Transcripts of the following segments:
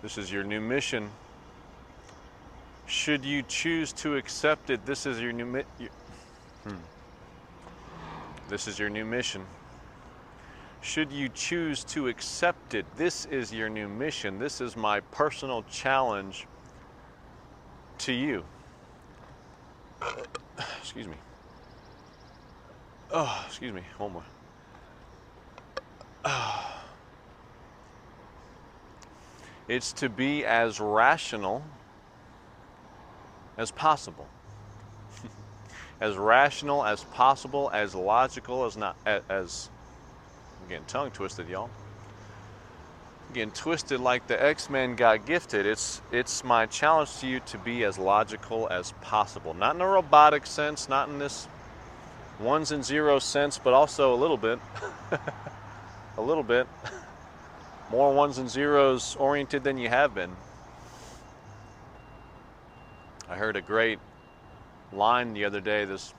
This is your new mission. Should you choose to accept it, this is your new this is your new mission. Should you choose to accept it, this is your new mission. This is my personal challenge to you. Excuse me. Oh, excuse me. One more. It's to be as rational as possible. As rational as possible, as logical as not as I'm getting tongue twisted, y'all. I'm getting twisted like the X-Men got gifted. It's my challenge to you to be as logical as possible. Not in a robotic sense, not in this ones and zeros sense, but also a little bit. A little bit. More ones and zeros oriented than you have been. I heard a great line the other day, this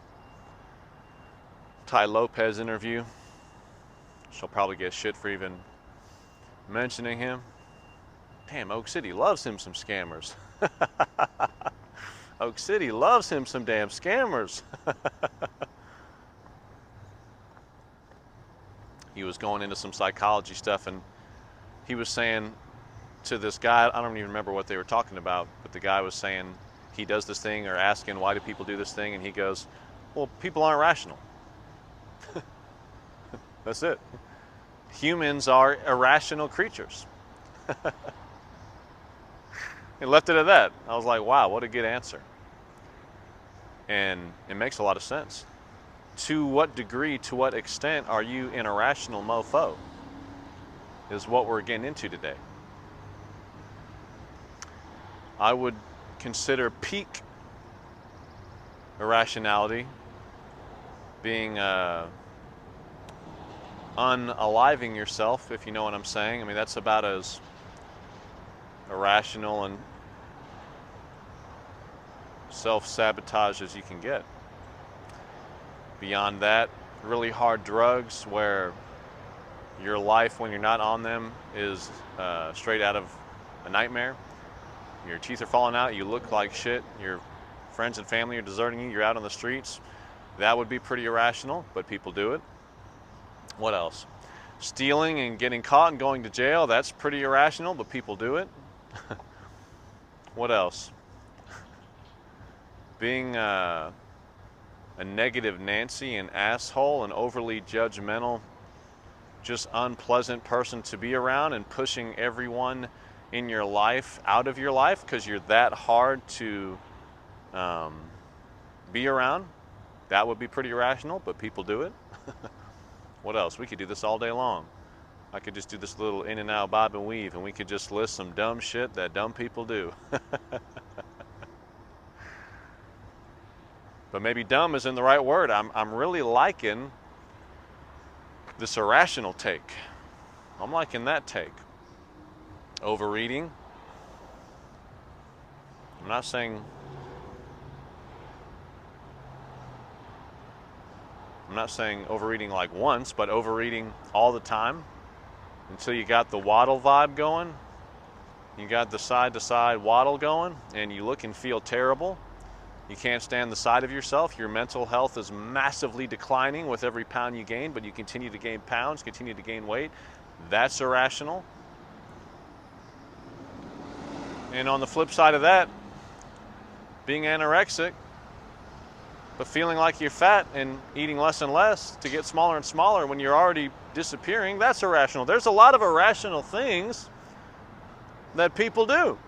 Ty Lopez interview. She'll probably get shit for even mentioning him. Damn, Oak City loves him some scammers. Oak City loves him some damn scammers. He was going into some psychology stuff, and he was saying to this guy, I don't even remember what they were talking about, but the guy was saying he does this thing, or asking why do people do this thing, and he goes, well, people aren't rational. That's it. Humans are irrational creatures. He left it at that. I was like, wow, what a good answer. And it makes a lot of sense. To what degree, to what extent are you an irrational mofo? Is what we're getting into today. I would consider peak irrationality being unaliving yourself, if you know what I'm saying. I mean, that's about as irrational and self-sabotage as you can get. Beyond that, really hard drugs where your life when you're not on them is straight out of a nightmare. Your teeth are falling out, you look like shit, your friends and family are deserting you, you're out on the streets. That would be pretty irrational, but people do it. What else? Stealing and getting caught and going to jail, that's pretty irrational, but people do it. What else? Being a negative Nancy, an asshole, an overly judgmental, just unpleasant person to be around, and pushing everyone in your life out of your life because you're that hard to be around. That would be pretty irrational, but people do it. What else? We could do this all day long. I could just do this little in and out bob and weave, and we could just list some dumb shit that dumb people do. But maybe dumb isn't the right word. I'm really liking this irrational take. I'm liking that take. Overeating. I'm not saying overeating like once, but overeating all the time until you got the waddle vibe going. You got the side to side waddle going, and you look and feel terrible. You can't stand the sight of yourself. Your mental health is massively declining with every pound you gain, but you continue to gain pounds, continue to gain weight. That's irrational. And on the flip side of that, being anorexic, but feeling like you're fat and eating less and less to get smaller and smaller when you're already disappearing, that's irrational. There's a lot of irrational things that people do.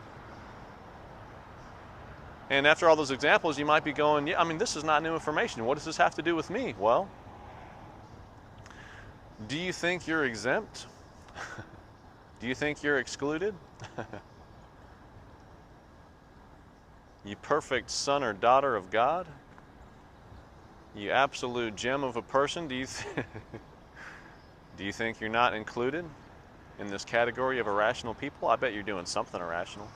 And after all those examples, you might be going, yeah, I mean, this is not new information. What does this have to do with me? Well, do you think you're exempt? Do you think you're excluded? You perfect son or daughter of God? You absolute gem of a person? Do you think you're not included in this category of irrational people? I bet you're doing something irrational.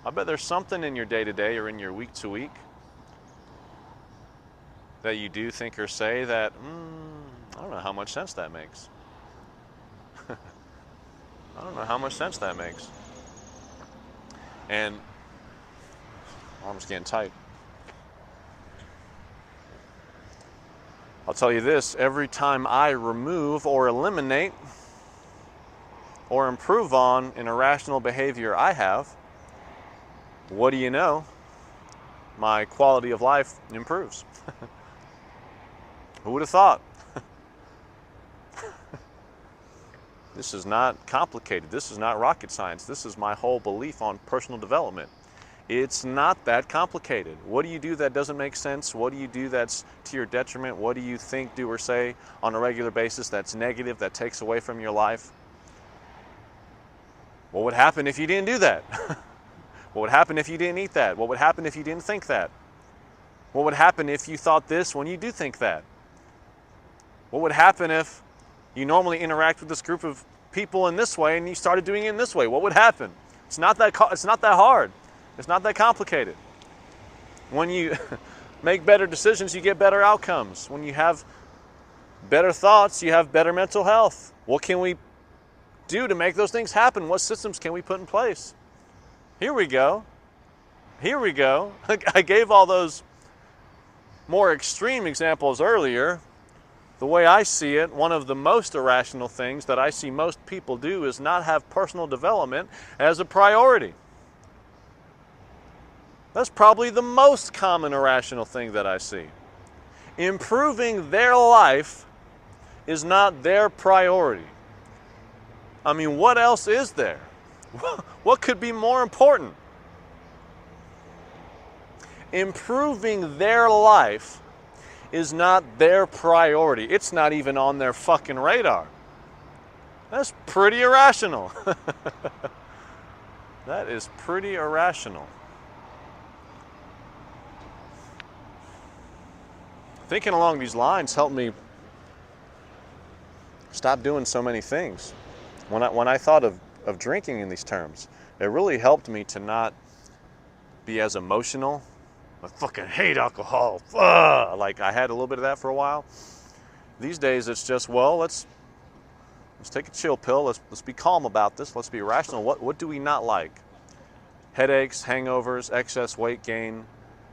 I bet there's something in your day-to-day or in your week-to-week that you do think or say that, I don't know how much sense that makes. I don't know how much sense that makes. And arm's getting tight. I'll tell you this, every time I remove or eliminate or improve on an irrational behavior I have, what do you know? My quality of life improves. Who would have thought? This is not complicated. This is not rocket science. This is my whole belief on personal development. It's not that complicated. What do you do that doesn't make sense? What do you do that's to your detriment? What do you think, do, or say on a regular basis that's negative, that takes away from your life? What would happen if you didn't do that? What would happen if you didn't eat that? What would happen if you didn't think that? What would happen if you thought this when you do think that? What would happen if you normally interact with this group of people in this way and you started doing it in this way? What would happen? It's not that hard. It's not that complicated. When you make better decisions, you get better outcomes. When you have better thoughts, you have better mental health. What can we do to make those things happen? What systems can we put in place? Here we go. Here we go. I gave all those more extreme examples earlier. The way I see it, one of the most irrational things that I see most people do is not have personal development as a priority. That's probably the most common irrational thing that I see. Improving their life is not their priority. I mean, what else is there? What could be more important? Improving their life is not their priority. It's not even on their fucking radar. That's pretty irrational. That is pretty irrational. Thinking along these lines helped me stop doing so many things. When I thought of drinking in these terms, it really helped me to not be as emotional. I fucking hate alcohol. Like I had a little bit of that for a while. These days it's just, well, let's take a chill pill. Let's be calm about this. Let's be rational. What do we not like? Headaches, hangovers, excess weight gain,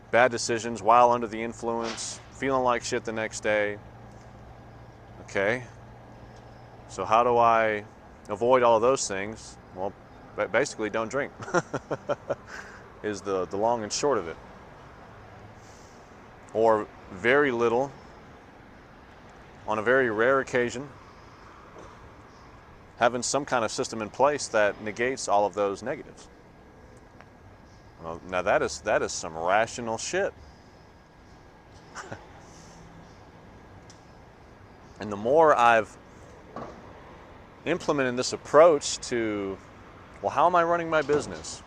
bad decisions while under the influence, feeling like shit the next day. Okay. So how do I avoid all of those things? Well, basically don't drink is the long and short of it. Or very little on a very rare occasion, having some kind of system in place that negates all of those negatives. Well, now that is some rational shit. And the more I've implemented this approach to, well, how am I running my business?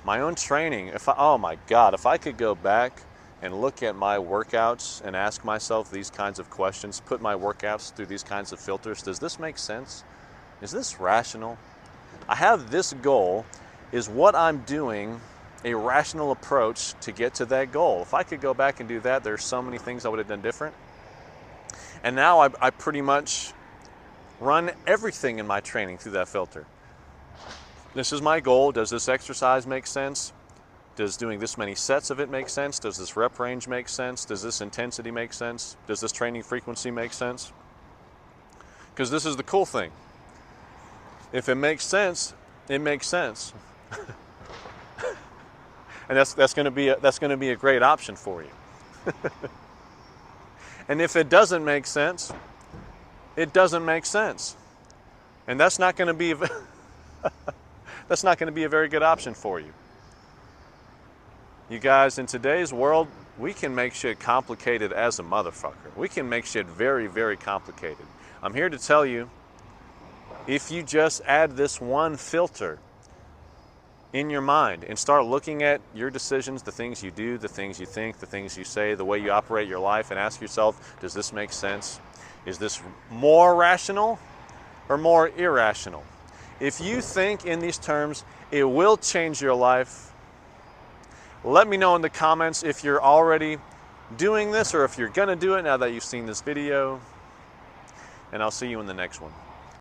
My own training. Oh my God, if I could go back and look at my workouts and ask myself these kinds of questions, put my workouts through these kinds of filters, does this make sense? Is this rational? I have this goal. Is what I'm doing a rational approach to get to that goal? If I could go back and do that, there's so many things I would have done different. And now I pretty much run everything in my training through that filter. This is my goal. Does this exercise make sense? Does doing this many sets of it make sense? Does this rep range make sense? Does this intensity make sense? Does this training frequency make sense? Because this is the cool thing. If it makes sense, it makes sense. And that's going to be a great option for you. And if it doesn't make sense, it doesn't make sense. And that's not going to be that's not going to be a very good option for you. You guys, in today's world, we can make shit complicated as a motherfucker. We can make shit very, very complicated. I'm here to tell you, if you just add this one filter in your mind and start looking at your decisions, the things you do, the things you think, the things you say, the way you operate your life, and ask yourself, does this make sense? Is this more rational or more irrational? If you think in these terms, it will change your life. Let me know in the comments if you're already doing this or if you're gonna do it now that you've seen this video. And I'll see you in the next one.